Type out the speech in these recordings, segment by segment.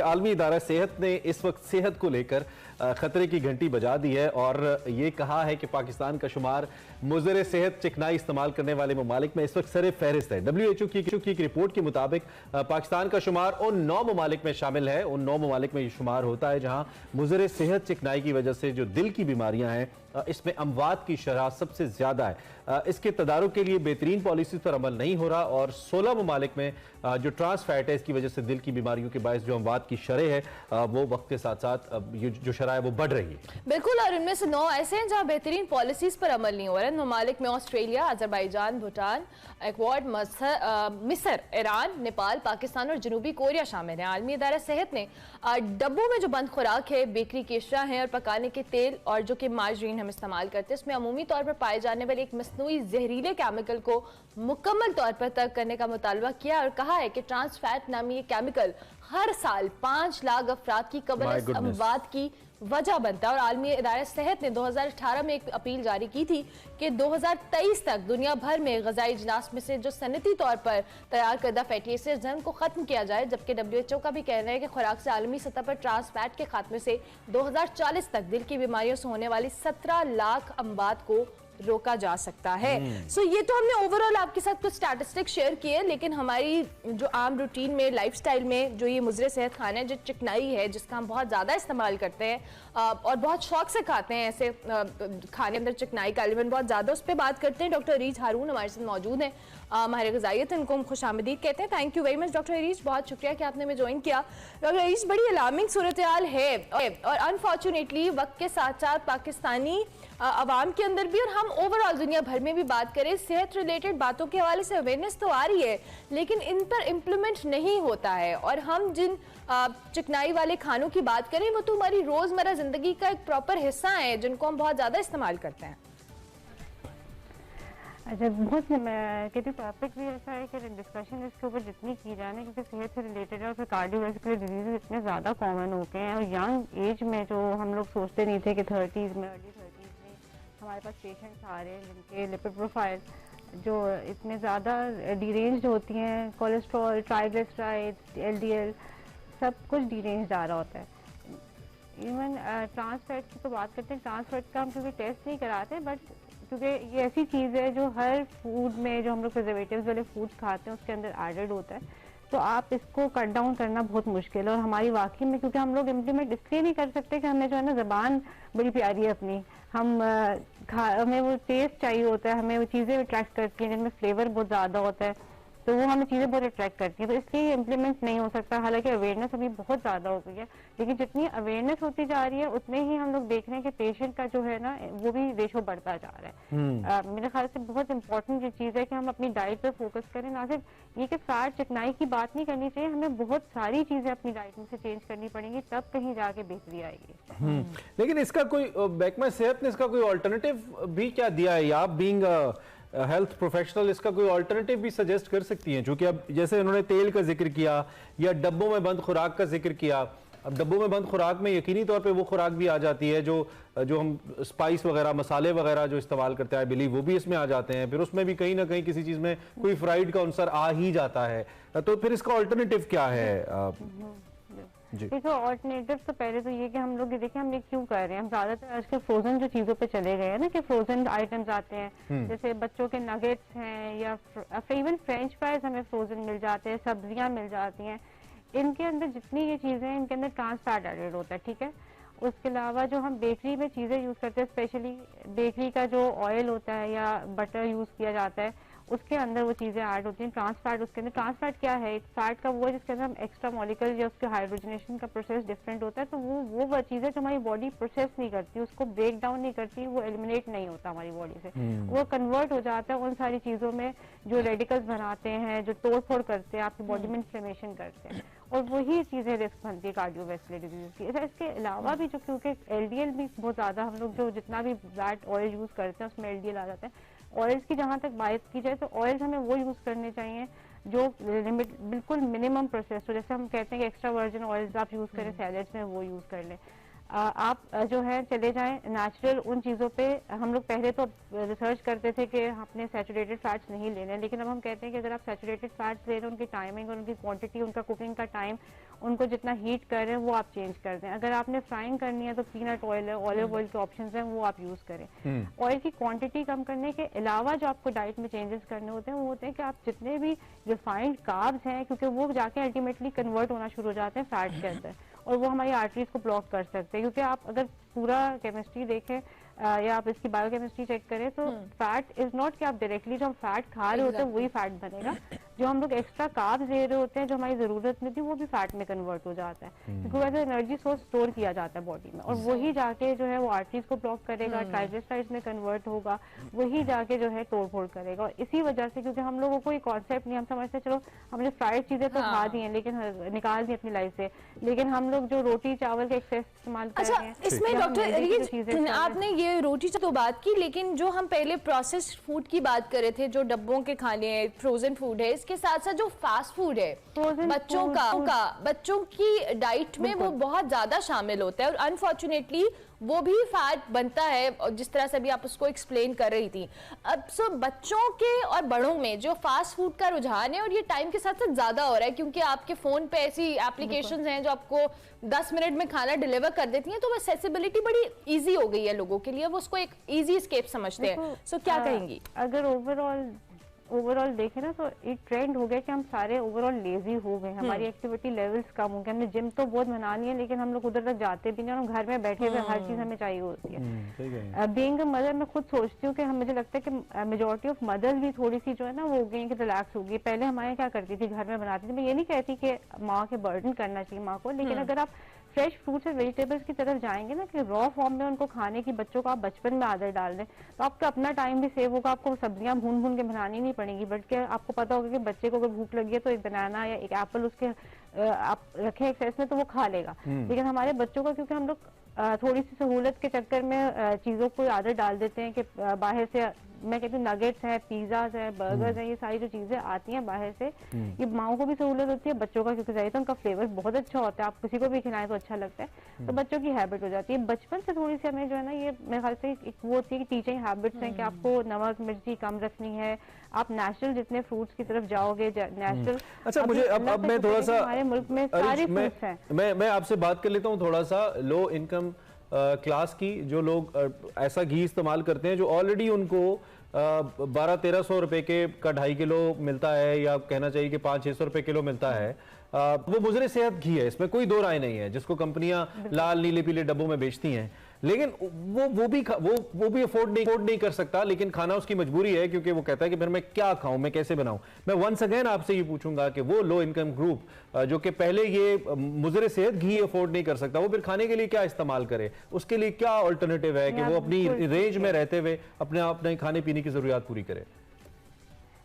आलमी इदारा सेहत ने इस वक्त सेहत को लेकर खतरे की घंटी बजा दी है और ये कहा है कि पाकिस्तान का शुमार मुज़र सेहत चिकनाई इस्तेमाल करने वाले ममालिक में इस वक्त सरे फहरिस्त है। WHO की एक रिपोर्ट के मुताबिक पाकिस्तान का शुमार उन 9 ममालिक में शामिल है। उन 9 ममालिक में ये शुमार होता है जहां मुज़र सेहत चिकनाई की वजह से जो दिल की बीमारियां हैं इसमें अमवात की शरह सबसे ज्यादा है। इसके तदारुक के लिए बेहतरीन पॉलिसी पर अमल नहीं हो रहा और 16 ममालिक में जो ट्रांस फैट है इसकी वजह से दिल की बीमारियों के बायस जो अमवात की शरह है वो वक्त के साथ साथ जो शरह है वो बढ़ रही है। बिल्कुल, और इनमें से 9 ऐसे हैं जहां बेहतरीन पॉलिसीज पर अमल नहीं हो रहा है। ममालिक में ऑस्ट्रेलिया, अजरबैजान, भूटान, इक्वाड, मिस्र, ईरान, नेपाल, पाकिस्तान और जनूबी कोरिया शामिल है। आलमी इदारा सेहत ने डब्बों में जो बंद खुराक है, बेकरी की अशिया है और पकाने के तेल और जो कि मार्जरीन हम इस्तेमाल करते हैं उसमें अमूमी तौर पर पाए जाने वाले एक मसनूई जहरीले केमिकल को मुकम्मल तौर पर तर्क करने का मुतालबा किया और कहा है कि ट्रांस फैट नामी ये केमिकल हर साल 5 लाख अफराद की कब्र अमवात की वजह बनता है। और आलमी इदारा सेहत ने 2018 में एक अपील जारी की थी कि 2023 तक दुनिया भर में ग़िज़ाई अजनास में से जो सनती तौर पर तैयार करदा फैटी एसिड्स हैं उनको ख़त्म किया जाए, जबकि WHO का भी कहना है कि खुराक से आलमी सतह पर ट्रांस फैट के खात्मे से 2040 तक दिल की बीमारियों से होने वाली 17 लाख अमवात को रोका जा सकता है। सो ये तो हमने ओवरऑल आपके साथ कुछ स्टैटिस्टिक्स शेयर किए, लेकिन हमारी जो आम रूटीन में लाइफस्टाइल में जो ये मुज़र सेहत खाना है, जो चिकनाई है जिसका हम बहुत ज़्यादा इस्तेमाल करते हैं और बहुत शौक से खाते हैं, ऐसे खाने अंदर चिकनाई का एलिमेंट बहुत ज़्यादा, उस पर बात करते हैं। डॉक्टर अरीज हारून हमारे साथ मौजूद हैं, माहिर ग़िज़ाइयत, इनको हम खुशामदीद कहते हैं। Thank you very much doctor Areej, बहुत शुक्रिया कि आपने हमें ज्वाइन किया। डॉक्टर अरीज, बड़ी अलार्मिंग सूरत हाल है और अनफॉर्चुनेटली वक्त के साथ साथ पाकिस्तानी अवाम के अंदर भी और हम ओवरऑल दुनिया भर में भी बात करें, सेहत रिलेटेड बातों के हवाले से अवेयरनेस तो आ रही है लेकिन इन पर इम्प्लीमेंट नहीं होता है। और हम जिन चिकनाई वाले खानों की बात करें वो तो हमारी रोजमर्रा जिंदगी का एक प्रॉपर हिस्सा है जिनको हम बहुत ज्यादा इस्तेमाल करते हैं। अच्छा, बहुत मैं कहती हूँ टॉपिक भी ऐसा है कि डिस्कशन इसके ऊपर जितनी की जाए ना, क्योंकि सेहत से रिलेटेड है और फिर कार्डियोवैस्कुलर डिजीज इतने ज़्यादा कॉमन हो गए हैं और यंग एज में जो हम लोग सोचते नहीं थे कि 30s में, अर्ली 30s में हमारे पास पेशेंट्स आ रहे हैं जिनके लिपिड प्रोफाइल जो इतने ज़्यादा डिरेंज्ड होती हैं, कोलेस्ट्रॉल, ट्राइग्लिसराइड्स, LDL सब कुछ डिरेंज्ड आ रहा होता है। इवन ट्रांस फैट की तो बात करते हैं, ट्रांस फैट का हम क्योंकि टेस्ट नहीं कराते, बट क्योंकि ये ऐसी चीज़ है जो हर फूड में जो हम लोग प्रिजर्वेटिव्स वाले फूड्स खाते हैं उसके अंदर एडेड होता है, तो आप इसको कट डाउन करना बहुत मुश्किल है। और हमारी वाकई में क्योंकि हम लोग इम्प्लीमेंट इसलिए नहीं कर सकते कि हमें जो है ना ज़बान बड़ी प्यारी है अपनी, हमें वो टेस्ट चाहिए होता है, हमें वो चीज़ें अट्रैक्ट करती हैं जिनमें फ्लेवर बहुत ज़्यादा होता है, तो वो हमें चीज़ें बहुत अट्रैक्ट करती हैं, तो इसलिए इम्प्लीमेंट नहीं हो सकता। हालांकि अवेयरनेस अभी बहुत ज़्यादा हो गई है, लेकिन जितनी अवेयरनेस होती जा रही है उतने ही हम लोग देख रहे हैं कि पेशेंट का जो है ना वो भी रेशो बढ़ता जा रहा है। मेरे ख्याल से बहुत इंपॉर्टेंट ये चीज़ है कि हम अपनी डाइट पे फोकस करें, ना सिर्फ ये कि फैट चिकनाई की बात नहीं करनी चाहिए, हमें बहुत सारी चीज़ें अपनी डाइट में से चेंज करनी पड़ेंगी, तब कहीं जाके बेहतरी आएगी। लेकिन इसका कोई महकमा सेहत ने इसका कोई ऑल्टरनेटिव भी क्या दिया है, या आप बीइंग हेल्थ प्रोफेशनल इसका कोई ऑल्टरनेटिव भी सजेस्ट कर सकती हैं? क्योंकि अब जैसे उन्होंने तेल का जिक्र किया या डब्बों में बंद खुराक का जिक्र किया, अब डब्बों में बंद खुराक में यकीनी तौर पे वो खुराक भी आ जाती है जो हम स्पाइस वगैरह, मसाले वगैरह जो इस्तेमाल करते हैं, बिलीव वो भी इसमें आ जाते हैं, फिर उसमें भी कहीं ना कहीं किसी चीज़ में कोई फ्राइड का अंसर आ ही जाता है, तो फिर इसका ऑल्टरनेटिव क्या है? देखो, ऑल्टरनेटिव तो पहले तो ये कि हम लोग देखिए हम ये क्यों कर रहे हैं, हम ज्यादातर आजकल फ्रोजन जो चीजों पे चले गए हैं ना, कि फ्रोजन आइटम्स आते हैं, जैसे बच्चों के नगेट्स हैं या इवन फ्रेंच फ्राइज हमें फ्रोजन मिल जाते हैं, सब्जियां मिल जाती हैं, इनके अंदर जितनी ये चीजें हैं इनके अंदर ट्रांस फैट एडेड होता है, ठीक है। उसके अलावा जो हम बेकरी में चीजें यूज करते हैं, स्पेशली बेकरी का जो ऑयल होता है या बटर यूज किया जाता है, उसके अंदर वो चीज़ें ऐड होती हैं, ट्रांस फैट उसके अंदर। ट्रांस फैट क्या है? एक फैट का वो है जिसके अंदर हम एक्स्ट्रा मॉलिक्यूल या उसके हाइड्रोजनेशन का प्रोसेस डिफरेंट होता है, तो वो चीज़ें जो हमारी बॉडी प्रोसेस नहीं करती, उसको ब्रेक डाउन नहीं करती, वो एलिमिनेट नहीं होता हमारी बॉडी से, वो कन्वर्ट हो जाता है उन सारी चीज़ों में जो रेडिकल्स बनाते हैं, जो तोड़ फोड़ करते हैं, आपकी बॉडी में इन्फ्लेमेशन करते हैं, और वही चीज़ें रिस्क बनती है कार्डियोवैस्कुलर डिजीज की। इसके अलावा भी जो क्योंकि LDL भी बहुत ज़्यादा हम लोग जो जितना भी फैट ऑयल यूज़ करते हैं उसमें LDL आ जाता है। ऑयल्स की जहाँ तक बात की जाए तो ऑयल्स हमें वो यूज़ करने चाहिए जो लिमिट बिल्कुल मिनिमम प्रोसेस हो, जैसे हम कहते हैं कि एक्स्ट्रा वर्जिन ऑयल्स आप यूज़ करें सैलेड्स में, वो यूज़ कर लें। आप जो है चले जाएं नेचुरल उन चीज़ों पे। हम लोग पहले तो रिसर्च करते थे कि अपने सैचुरेटेड फैट्स नहीं लेने, लेकिन अब हम कहते हैं कि अगर आप सैचुरेटेड फैट्स ले रहे हैं, उनकी टाइमिंग और उनकी क्वांटिटी, उनका कुकिंग का टाइम उनको जितना हीट कर रहे हैं वो आप चेंज कर दें। अगर आपने फ्राइंग करनी है तो पीनट ऑयल है, ऑलिव ऑयल के ऑप्शंस हैं, वो आप यूज करें। ऑयल की क्वांटिटी कम करने के अलावा जो आपको डाइट में चेंजेस करने होते हैं वो होते हैं कि आप जितने भी रिफाइंड कार्ब्स हैं, क्योंकि वो जाके अल्टीमेटली कन्वर्ट होना शुरू हो जाते हैं फैट के अंदर, और वो हमारी आर्टरीज को ब्लॉक कर सकते हैं। क्योंकि आप अगर पूरा केमिस्ट्री देखें या आप इसकी बायोकेमिस्ट्री चेक करें तो फैट इज नॉट कि आप डायरेक्टली जो हम फैट खा रहे होते हैं वही फैट बनेगा, जो हम लोग एक्स्ट्रा कार्ब्स ले रहे होते हैं जो हमारी जरूरत नहीं थी वो भी फैट में कन्वर्ट हो जाता है, क्योंकि वैसे एनर्जी सोर्स स्टोर किया जाता है बॉडी में, और वही जाके जो है वो आर्टरीज को ब्लॉक करेगा, ट्राइग्लिसराइड्स में कन्वर्ट होगा, वही जाके जो है तोड़ फोड़ करेगा। और इसी वजह से, क्योंकि हम लोगों को कोई कॉन्सेप्ट नहीं, हम समझते चलो हमने फ्राइड चीजें तो खा दी हैं लेकिन निकाल दी अपनी लाइफ से, लेकिन हम लोग जो रोटी चावल का एक्सेस इस्तेमाल कर रहे हैं। इसमें डॉक्टर आपने ये रोटी तो बात की, लेकिन जो हम पहले प्रोसेस्ड फूड की बात कर रहे थे, जो डब्बों के खाने हैं, फ्रोजन फूड है, इसके साथ साथ जो फास्ट फूड है बच्चों की डाइट में वो बहुत ज्यादा शामिल होता है, और अनफॉर्चुनेटली वो भी फैट बनता है, जिस तरह से भी आप उसको एक्सप्लेन कर रही थी। अब बच्चों के और बड़ों में जो फास्ट फूड का रुझान है, और ये टाइम के साथ साथ ज्यादा हो रहा है, क्योंकि आपके फोन पे ऐसी एप्लीकेशंस हैं जो आपको 10 मिनट में खाना डिलीवर कर देती हैं, तो वो एक्सेसिबिलिटी बड़ी इजी हो गई है लोगों के लिए, वो उसको एक इजी एस्केप समझते हैं। सो क्या कहेंगी? अगर ओवरऑल देखें ना तो एक ट्रेंड हो गया कि हम सारे ओवरऑल लेजी हो गए, हमारी एक्टिविटी लेवल्स कम हो गए, हमने जिम तो बहुत बना लिया लेकिन हम लोग उधर तक जाते भी नहीं, और हम घर में बैठे हुए हर चीज हमें चाहिए होती है। बीइंग अ मदर मैं खुद सोचती हूँ कि मुझे लगता है कि मेजॉरिटी ऑफ मदर्स भी थोड़ी सी जो है ना वो हो गई कि रिलैक्स हो गई। पहले हमारे क्या करती थी, घर में बनाती थी, मैं ये नहीं कहती कि माँ के बर्डन करना चाहिए माँ को, लेकिन अगर आप फ्रेश फ्रूट्स और वेजिटेबल्स की तरफ जाएंगे ना, कि रॉ फॉर्म में उनको खाने की बच्चों को आप बचपन में आदत डाल दें, तो आपका अपना टाइम भी सेव होगा, आपको सब्जियां भून भून के बनानी नहीं पड़ेगी, बल्कि आपको पता होगा कि बच्चे को अगर भूख लगी है तो एक बनाना या एक एप्पल उसके आप रखें एक्सेस में तो वो खा लेगा। लेकिन हमारे बच्चों का, क्योंकि हम लोग थोड़ी सी सहूलत के चक्कर में चीजों को आदत डाल देते हैं कि बाहर से, मैं कहती हूँ नगेट्स है, पिज्जाज है, बर्गर्स है, ये सारी जो चीजें आती हैं बाहर से, ये माओ को भी सहूलत होती है, बच्चों का क्योंकि जाहिर है उनका फ्लेवर बहुत अच्छा होता है, आप किसी को भी खिलाएं तो अच्छा लगता है, तो बच्चों की हैबिट हो जाती है। बचपन से थोड़ी सी हमें जो है ना, ये मेरे ख्याल से एक वो होती है कि टीचिंग हैबिट्स हैं कि आपको नमक मिर्ची कम रखनी है, आप नेचुरल जितने फ्रूट्स की तरफ जाओगे नेचुरल। अच्छा, मुझे अब मैं थोड़ा सा, हमारे मुल्क में सारे फ्रूट्स हैं, मैं आपसे बात कर लेता हूँ थोड़ा सा लो इनकम क्लास की, जो लोग ऐसा घी इस्तेमाल करते हैं जो ऑलरेडी उनको 1200-1300 रुपए के का 2.5 किलो मिलता है, या कहना चाहिए कि 500-600 रुपए किलो मिलता है, वो मुजरे सेहत घी है, इसमें कोई दो राय नहीं है, जिसको कंपनियां लाल नीले पीले डब्बों में बेचती हैं, लेकिन वो भी अफोर्ड नहीं कर सकता, लेकिन खाना उसकी मजबूरी है, क्योंकि वो कहता है कि फिर मैं क्या खाऊं, मैं कैसे बनाऊं। मैं वंस अगेन आपसे ये पूछूंगा कि वो लो इनकम ग्रुप जो कि पहले ये मुजरे सेहत घी अफोर्ड नहीं कर सकता, वो फिर खाने के लिए क्या इस्तेमाल करे, उसके लिए क्या ऑल्टरनेटिव है कि वो अपनी रेंज में रहते हुए अपने खाने पीने की जरूरियात पूरी करे?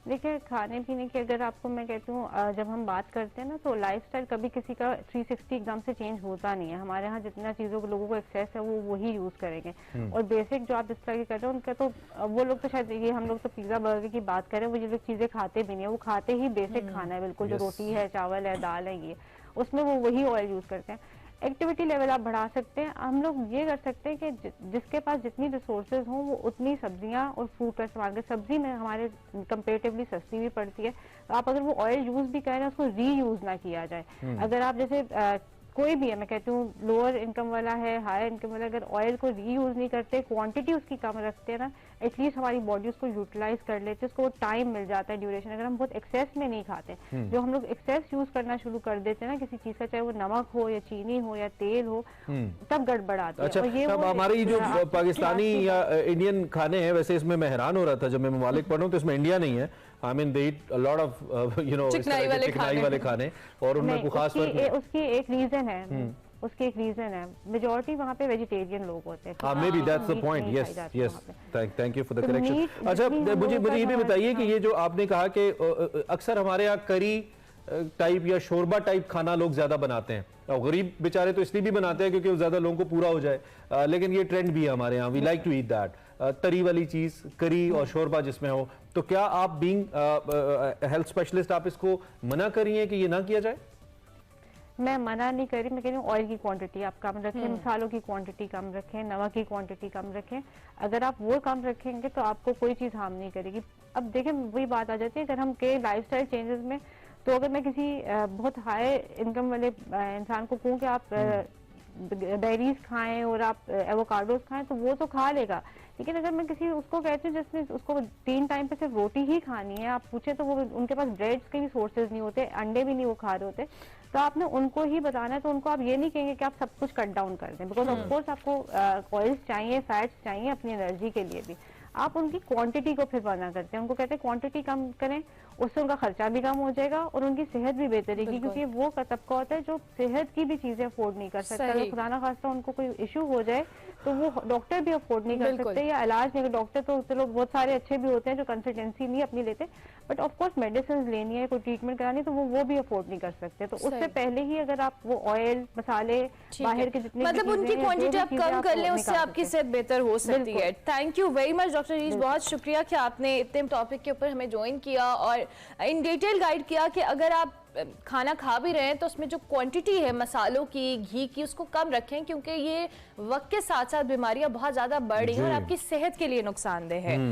देखिए, खाने पीने की अगर आपको मैं कहती हूँ, जब हम बात करते हैं ना, तो लाइफस्टाइल कभी किसी का 360 एकदम से चेंज होता नहीं है। हमारे यहाँ जितना चीज़ों को लोगों को एक्सेस है वो वही यूज़ करेंगे, और बेसिक जो आप जिस तरह की कर रहे हो उनका तो वो लोग तो शायद ये हम लोग तो पिज़्ज़ा बर्गर की बात करें, वो ये लोग चीज़ें खाते भी नहीं है, वो खाते ही बेसिक खाना है बिल्कुल, जो रोटी है, चावल है, दाल है, ये उसमें वो वही ऑयल यूज़ करते हैं। एक्टिविटी लेवल आप बढ़ा सकते हैं। हम लोग ये कर सकते हैं कि जिसके पास जितनी रिसोर्सेज हों वो उतनी सब्जियां और फ्रूट का इस्तेमाल करें। सब्जी में हमारे कंपेरेटिवली सस्ती भी पड़ती है, तो आप अगर वो ऑयल यूज भी करें उसको रीयूज ना किया जाए। अगर आप जैसे कोई भी है, मैं कहती हूँ लोअर इनकम वाला है, हायर इनकम वाला, अगर ऑयल को रीयूज नहीं करते, क्वांटिटी उसकी कम रखते हैं ना, एटलीस्ट हमारी बॉडी उसको यूटिलाइज कर लेते हैं, उसको टाइम मिल जाता है, ड्यूरेशन। अगर हम बहुत एक्सेस में नहीं खाते, जो हम लोग एक्सेस यूज करना शुरू कर देते हैं ना किसी चीज का, चाहे वो नमक हो या चीनी हो या तेल हो, तब गड़बड़ आती है। अच्छा, तब हमारी जो पाकिस्तानी या इंडियन खाने हैं, वैसे इसमें मैं हैरान हो रहा था जब मैं ममालिक पढ़ रहा हूँ तो इसमें इंडिया नहीं है, I mean they eat a lot of चिकनाई वाले खाने, और उनमें कोई खास फर्क उसकी एक रीजन है, उसकी एक रीजन है, मेजॉरिटी वहाँ पे वेजिटेरियन लोग होते हैं। हाँ, may be that's the point. Yes yes, thank you for the correction. अच्छा, मुझे ये भी बताइए कि ये जो आपने कहा कि अक्सर हमारे यहाँ करी टाइप या शोरबा टाइप खाना लोग ज्यादा बनाते हैं, और गरीब बेचारे तो इसलिए भी बनाते हैं क्योंकि ज्यादा लोगों को पूरा हो जाए, लेकिन ये ट्रेंड भी है हमारे यहाँ, we like to eat that, तरी वाली चीज, करी और शोरबा जिसमें हो। तो क्या आप बीइंग हेल्थ स्पेशलिस्ट आप इसको मना करिए कि ये ना किया जाए? मैं मना नहीं कर रही, मैं कह रही हूँ ऑयल की क्वांटिटी आप कम रखें, मसालों की क्वांटिटी कम रखें, नमक की क्वांटिटी कम रखें। अगर आप वो कम रखेंगे तो आपको कोई चीज़ हार्म नहीं करेगी। अब देखें वही बात आ जाती है, अगर हम के लाइफस्टाइल चेंजेस में तो अगर मैं किसी बहुत हाई इनकम वाले इंसान को कहूँ कि आप बेरीज खाएं और आप एवोकाडोस खाएं तो वो तो खा लेगा, लेकिन अगर मैं किसी उसको कहती हूँ जिसने उसको 3 टाइम पे सिर्फ रोटी ही खानी है, आप पूछे तो वो उनके पास ब्रेड्स के भी सोर्सेज नहीं होते, अंडे भी नहीं वो खा रहे होते, तो आपने उनको ही बताना है। तो उनको आप ये नहीं कहेंगे कि आप सब कुछ कट डाउन कर दें, बिकॉज ऑफ कोर्स आपको ऑयल्स चाहिए, फैट्स चाहिए अपनी एनर्जी के लिए भी। आप उनकी क्वांटिटी को फिर मना करते हैं, उनको कहते हैं क्वांटिटी कम करें, उससे उनका खर्चा भी कम हो जाएगा और उनकी सेहत भी बेहतर रहेगी, क्योंकि वो तबका होता है जो सेहत की भी चीजें अफोर्ड नहीं कर सकता। अगर खुदा खास्ता उनको कोई इशू हो जाए तो वो डॉक्टर भी अफोर्ड नहीं कर सकते या इलाज नहीं। डॉक्टर तो चलो बहुत सारे अच्छे भी होते हैं जो कंसल्टेंसी नहीं अपनी लेते, बट ऑफ कोर्स मेडिसिन लेनी है, कोई ट्रीटमेंट करानी, तो वो भी अफोर्ड नहीं कर सकते। तो उससे पहले ही अगर आप वो ऑयल मसाले बाहर के जितने मतलब उनकी क्वांटिटी आप कम कर लें, उससे आपकी सेहत बेहतर हो सकती है। Thank you very much doctor Reese, बहुत शुक्रिया कि आपने इतने टॉपिक के ऊपर हमें ज्वाइन किया और इन डिटेल गाइड किया कि अगर आप खाना खा भी रहे हैं तो उसमें जो क्वांटिटी है मसालों की, घी की, उसको कम रखें, क्योंकि ये वक्त के साथ साथ बीमारियां बहुत ज्यादा बढ़ रही हैं और आपकी सेहत के लिए नुकसानदेह है।